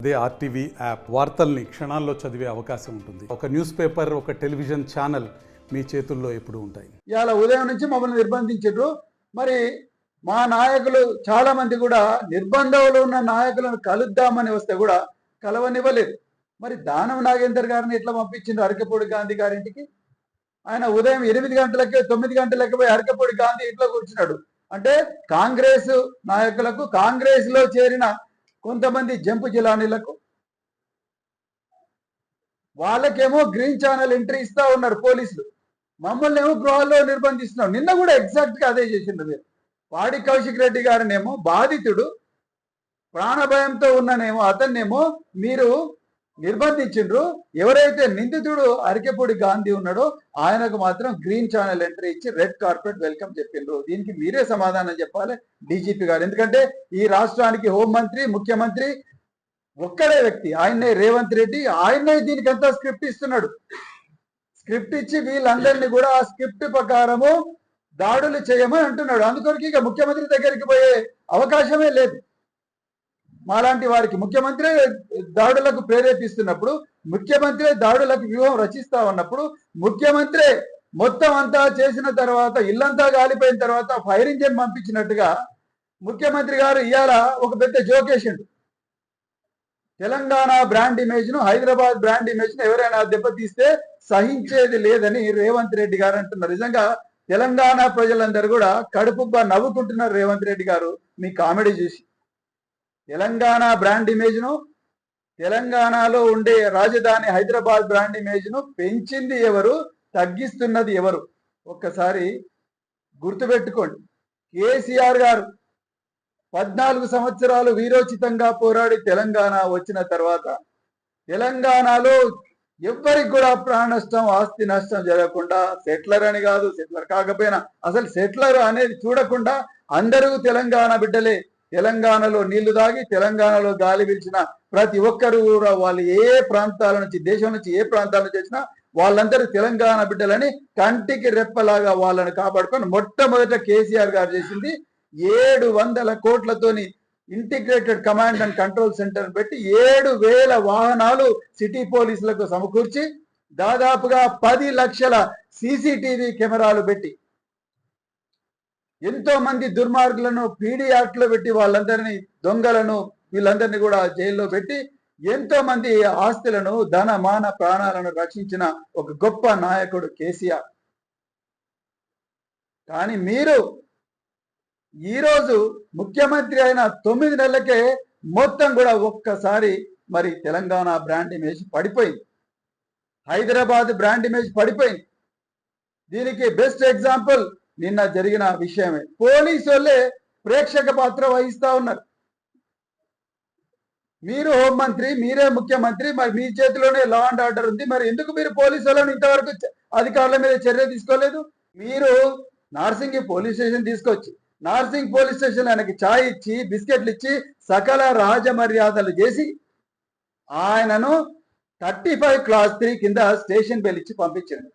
అదే RTV app వార్తల్ని క్షణాల్లో చదివే అవకాశం ఉంటుంది. ఒక న్యూస్ పేపర్, ఒక టెలివిజన్ ఛానల్ మీ చేతుల్లో ఎప్పుడూ ఉంటాయి. ఇవాళ ఉదయం నుంచి మమ్మల్ని నిర్బంధించారు. మరి మా నాయకులు చాలా మంది కూడా నిర్బంధంలో ఉన్న నాయకులను కలుద్దామని వస్తే కూడా కలవనివ్వలేదు. మరి దానం నాగేందర్ గారిని ఎట్లా పంపించిండ్రు అరకపూడి గాంధీ గారింటికి? ఆయన ఉదయం 8 గంటలకే 9 గంటలకి పోయి అరకపూడి గాంధీ ఇంట్లో కూర్చున్నాడు. అంటే కాంగ్రెస్ నాయకులకు, కాంగ్రెస్ లో చేరిన కొంతమంది జంపు జిలానీలకు వాళ్ళకేమో గ్రీన్ ఛానల్ ఎంట్రీ ఇస్తా ఉన్నారు పోలీసులు. మమ్మల్ని ఏమో గృహాల్లో నిర్బంధిస్తున్నారు. నిన్న కూడా ఎగ్జాక్ట్ గా అదే చేసిండ్రు మీరు. పాడి కౌశిక్ రెడ్డి గారినేమో బాధితుడు ప్రాణభయంతో ఉన్ననేమో అతన్నేమో మీరు నిర్బంధించిండ్రు. ఎవరైతే నిందితుడు అరకెపూడి గాంధీ ఉన్నాడో ఆయనకు మాత్రం గ్రీన్ ఛానల్ ఎంట్రీ ఇచ్చి రెడ్ కార్పెట్ వెల్కమ్ చెప్పిండ్రు. దీనికి మీరే సమాధానం చెప్పాలి డీజీపీ గారు. ఎందుకంటే ఈ రాష్ట్రానికి హోంమంత్రి, ముఖ్యమంత్రి ఒక్కడే వ్యక్తి, ఆయన్నే రేవంత్ రెడ్డి. ఆయన్నే దీనికి అంతా స్క్రిప్ట్ ఇస్తున్నాడు. స్క్రిప్ట్ ఇచ్చి వీళ్ళందరినీ కూడా ఆ స్క్రిప్ట్ ప్రకారము దాడులు చేయమని అంటున్నాడు. అందుకొరకు ఇక ముఖ్యమంత్రి దగ్గరికి పోయే అవకాశమే లేదు. మాలాంటి వారికి ముఖ్యమంత్రి దాడులకు ప్రేరేపిస్తున్నప్పుడు, ముఖ్యమంత్రి దాడులకు వ్యూహం రచిస్తా ఉన్నప్పుడు, ముఖ్యమంత్రి మొత్తం అంతా చేసిన తర్వాత, ఇల్లంతా గాలిపోయిన తర్వాత ఫైర్ ఇంజిన్ పంపించినట్టుగా ముఖ్యమంత్రి గారు ఇవాళ ఒక పెద్ద జోకేసిండు. తెలంగాణ బ్రాండ్ ఇమేజ్ ను, హైదరాబాద్ బ్రాండ్ ఇమేజ్ ను ఎవరైనా దెబ్బతీస్తే సహించేది లేదని రేవంత్ రెడ్డి గారు అంటున్నారు. నిజంగా తెలంగాణ ప్రజలందరూ కూడా కడుపుబ్బా నవ్వుకుంటున్నారు రేవంత్ రెడ్డి గారు మీ కామెడీ చూసి. తెలంగాణ బ్రాండ్ ఇమేజ్ ను, తెలంగాణలో ఉండే రాజధాని హైదరాబాద్ బ్రాండ్ ఇమేజ్ ను పెంచింది ఎవరు, తగ్గిస్తున్నది ఎవరు? ఒక్కసారి గుర్తుపెట్టుకోండి. కేసీఆర్ గారు 14 సంవత్సరాలు వీరోచితంగా పోరాడి తెలంగాణ వచ్చిన తర్వాత తెలంగాణలో ఎవ్వరికి కూడా ప్రాణ నష్టం, ఆస్తి నష్టం జరగకుండా, సెటిలర్ అని కాదు, సెటిలర్ కాకపోయినా అసలు సెటిలర్ అనేది చూడకుండా అందరూ తెలంగాణ బిడ్డలే. తెలంగాణలో నీళ్లు దాగి, తెలంగాణలో గాలి పీల్చిన ప్రతి ఒక్కరు కూడా వాళ్ళు ఏ ప్రాంతాల నుంచి, దేశం నుంచి ఏ ప్రాంతాల నుంచి వచ్చినా వాళ్ళందరూ తెలంగాణ బిడ్డలని కంటికి రెప్పలాగా వాళ్ళని కాపాడుకొని మొట్టమొదట కేసీఆర్ గారు చేసింది 700 కోట్లతోని integrated command and control centre పెట్టి 7,000 వాహనాలు సిటీ పోలీసులకు సమకూర్చి దాదాపుగా 10 లక్షల CCTV కెమెరాలు పెట్టి ఎంతో మంది దుర్మార్గులను పీడీ యాక్ట్ లో పెట్టి వాళ్ళందరినీ, దొంగలను వీళ్ళందరినీ కూడా జైల్లో పెట్టి ఎంతో మంది ఆస్తులను, ధన మాన ప్రాణాలను రక్షించిన ఒక గొప్ప నాయకుడు కేసీఆర్. కానీ మీరు ఈరోజు ముఖ్యమంత్రి అయిన 9 నెలలకే మొత్తం కూడా ఒక్కసారి మరి తెలంగాణ బ్రాండ్ ఇమేజ్ పడిపోయింది, హైదరాబాద్ బ్రాండ్ ఇమేజ్ పడిపోయింది. దీనికి బెస్ట్ ఎగ్జాంపుల్ నిన్న జరిగిన విషయమే. పోలీసు వాళ్ళే ప్రేక్షక పాత్ర వహిస్తా ఉన్నారు. మీరు హోంమంత్రి, మీరే ముఖ్యమంత్రి, మరి మీ చేతిలోనే లా అండ్ ఆర్డర్ ఉంది. మరి ఎందుకు మీరు పోలీసు వాళ్ళని ఇంతవరకు అధికారుల మీద చర్య తీసుకోలేదు? మీరు నార్సింగి పోలీస్ స్టేషన్ తీసుకొచ్చి, నార్సింగ్ పోలీస్ స్టేషన్ ఆయనకి ఛాయ్ ఇచ్చి, బిస్కెట్లు ఇచ్చి, సకల రాజమర్యాదలు చేసి ఆయనను 35 క్లాస్ 3 కింద స్టేషన్ బెల్ ఇచ్చి పంపించండి.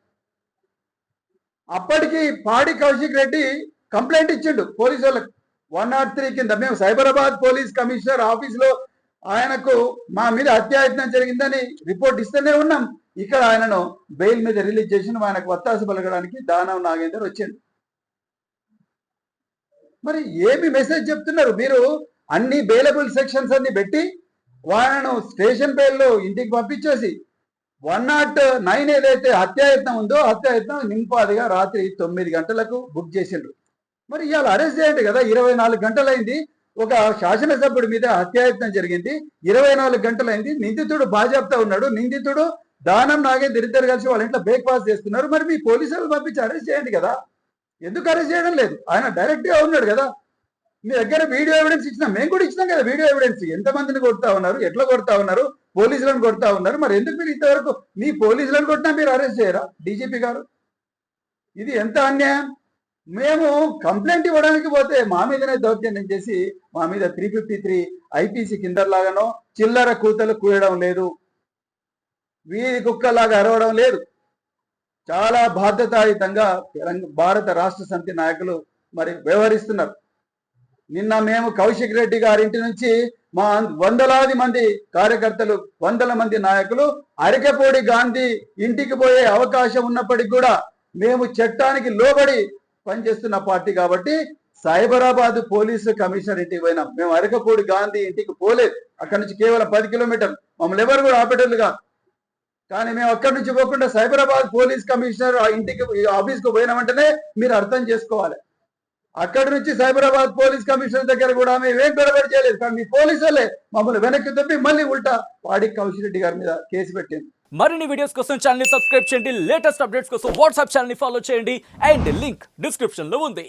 అప్పటికి పాడి కౌశిక్ రెడ్డి కంప్లైంట్ ఇచ్చిండు పోలీసు వాళ్ళకి 103 కింద. మేము సైబరాబాద్ పోలీస్ కమిషనర్ ఆఫీసులో ఆయనకు మా మీద అత్యాయత్నం జరిగిందని రిపోర్ట్ ఇస్తూనే ఉన్నాం. ఇక్కడ ఆయనను బెయిల్ మీద రిలీజ్ చేసిన ఆయనకు వత్తాసు పలకడానికి దానం నాగేందర్ వచ్చిండు. మరి ఏమి మెసేజ్ చెప్తున్నారు మీరు? అన్ని బెయిలబుల్ సెక్షన్స్ అన్ని పెట్టి వాళ్ళను స్టేషన్ బెయిల్లో ఇంటికి పంపించేసి 109 ఏదైతే హత్యాయత్నం ఉందో హత్యాయత్నం నింపాదిగా రాత్రి 9 గంటలకు బుక్ చేసిండ్రు. మరి ఇవాళ అరెస్ట్ చేయండి కదా. 24 గంటలైంది. ఒక శాసనసభ్యుడి మీద హత్యాయత్నం జరిగింది, 24 గంటలైంది. నిందితుడు బాజాప్తా ఉన్నాడు. నిందితుడు దానం నాగేందర్ ఇద్దరు కలిసి వాళ్ళ ఇంట్లో బ్రేక్ఫాస్ట్ చేస్తున్నారు. మరి మీ పోలీసులు పంపించి అరెస్ట్ చేయండి కదా. ఎందుకు అరెస్ట్ చేయడం లేదు? ఆయన డైరెక్ట్ గా ఉన్నాడు కదా. మీ దగ్గర వీడియో ఎవిడెన్స్ ఇచ్చినా, మేము కూడా ఇచ్చినాం కదా వీడియో ఎవిడెన్స్. ఎంతమందిని కొడతా ఉన్నారు, ఎట్లా కొడతా ఉన్నారు, పోలీసులను కొడతా ఉన్నారు. మరి ఎందుకు మీరు ఇంతవరకు మీ పోలీసులను కొట్టినా మీరు అరెస్ట్ చేయరా డీజీపీ గారు? ఇది ఎంత అన్యాయం. మేము కంప్లైంట్ ఇవ్వడానికి పోతే మా మీదనే దౌర్జన్యం చేసి మా మీద 353 IPC కిందలాగానో చిల్లర కూతలు కూయడం లేదు, వీధి కుక్కలాగా అరవడం లేదు. చాలా బాధ్యతాయుతంగా భారత రాష్ట్ర సమితి నాయకులు మరి వ్యవహరిస్తున్నారు. నిన్న మేము కౌశిక్ రెడ్డి గారి ఇంటి నుంచి మా వందలాది మంది కార్యకర్తలు, వందల మంది నాయకులు అరకెపోడి గాంధీ ఇంటికి పోయే అవకాశం ఉన్నప్పటికీ కూడా మేము చట్టానికి లోబడి పనిచేస్తున్న పార్టీ కాబట్టి సైబరాబాద్ పోలీసు కమిషనర్ ఇంటికి పోయినాం. మేము అరకపూడి గాంధీ ఇంటికి పోలేదు. అక్కడి నుంచి కేవలం 10 కిలోమీటర్లు. మమ్మల్ని ఎవరు కూడా ఆపేటోళ్ళుగా. కానీ మేము అక్కడి నుంచి పోకుండా సైబరాబాద్ పోలీస్ కమిషనర్ ఇంటికి ఆఫీస్కి పోయిన వెంటనే మీరు అర్థం చేసుకోవాలి. అక్కడి నుంచి సైబరాబాద్ పోలీస్ కమిషనర్ దగ్గర కూడా మేము ఏం గొడవ చేయలేదు. కానీ మీ పోలీసులే మమ్మల్ని వెనక్కి తప్పి మళ్ళీ ఉల్టా వాడి కౌశల్ రెడ్డి గారి మీద కేసు పెట్టింది. మరిన్ని వీడియోస్ కోసం ఛానల్ ని సబ్స్క్రైబ్ చేయండి. లేటెస్ట్ అప్డేట్స్ కోసం వాట్సాప్ ఛానల్ ని ఫాలో చేయండి. అండ్ లింక్ డిస్క్రిప్షన్ లో ఉంది.